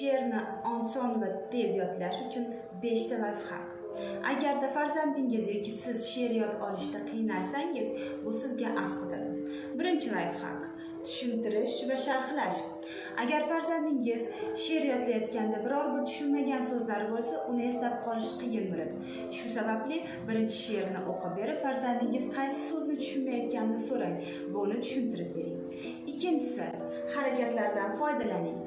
she'rni oson va tez yodlash uchun 5 ta layfhak. Agarda farzandingiz yoki siz she'r yod olishda qiynalsangiz, bu sizga as qiladi. Birinchi layfhak: tushuntirish va sharhlash. Agar farzandingiz she'r yodlayotganda biror bir tushunmagan so'zlar bo'lsa, uni eslab qolish qiyin bo'ladi. Shu sababli birinchi she'rni o'qib berib, farzandingiz qaysi so'zni tushunmayotganini so'rang va uni tushuntirib bering. Ikkinchisi, harakatlardan foydalaning.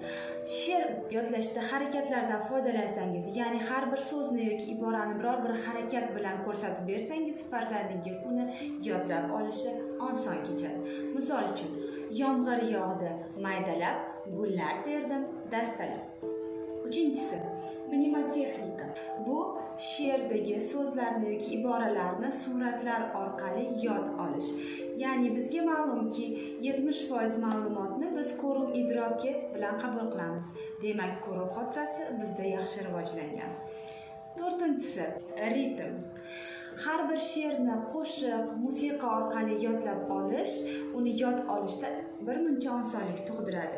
She'r yodlashda harakatlardan foydalansangiz, ya'ni har bir so'zni yoki iborani biror bir harakat bilan ko'rsatib bersangiz, farzandingiz uni yodlab olishi oson kechadi. Misol uchun, yomg'ir yog'di, maydalab, gullar terdim, dastalab. Uchinchisi, mnemotexnika. Bu she'rdagi so'zlarni yoki iboralarni suratlar orqali yod olish. Ya'ni bizga ma'lumki, 70% ma'lumotni biz ko'ruv idroki bilan qabul qilamiz. Demak, ko'ruv xotirasi bizda yaxshi rivojlangan. To'rtinchisi, ritm. Har bir she'rni qo'shiq, musiqa orqali yodlab olish, uni yod olishda birmuncha osonlik tug'diradi.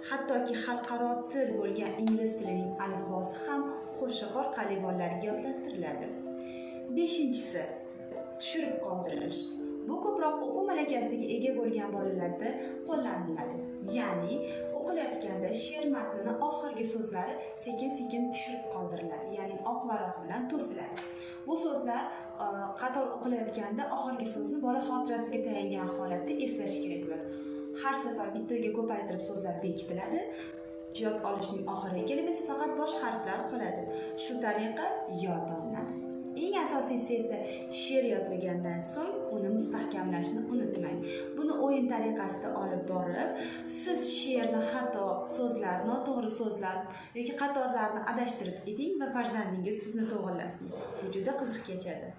Hattoki xalqaro til bo'lgan ingliz tilining alifbosi ham qo'shiq orqali bolalarga yodlattiriladi. Beshinchisi, tushirib qoldirish. Bu ko'proq o'quv malakasiga ega bo'lgan bolalarda qo'llaniladi. Ya'ni o'qilayotganda she'r matnini oxirgi so'zlari sekin-sekin tushirib qoldiriladi, ya'ni oq varaq bilan to'siladi. Bu so'zlar qator o'qilayotganda oxirgi so'zni bola xotirasiga tayangan holatda eslash kerak bo'ladi. Har safar bittaga ko'paytirib so'zlar bekitiladi. Yod olishning oxiriga kelib esa faqat bosh harflar qoladi. Shu tariqa yod olinadi. Eng asosiysi esa she'r yodlagandan so'ng uni mustahkamlashni unutmang. Buni o'yin tariqasida olib borib, siz she'rni xato so'zlar, noto'g'ri so'zlar yoki qatorlarni adashtirib eding va farzandingiz sizni to'g'rilasin. Bu juda qiziq kechadi.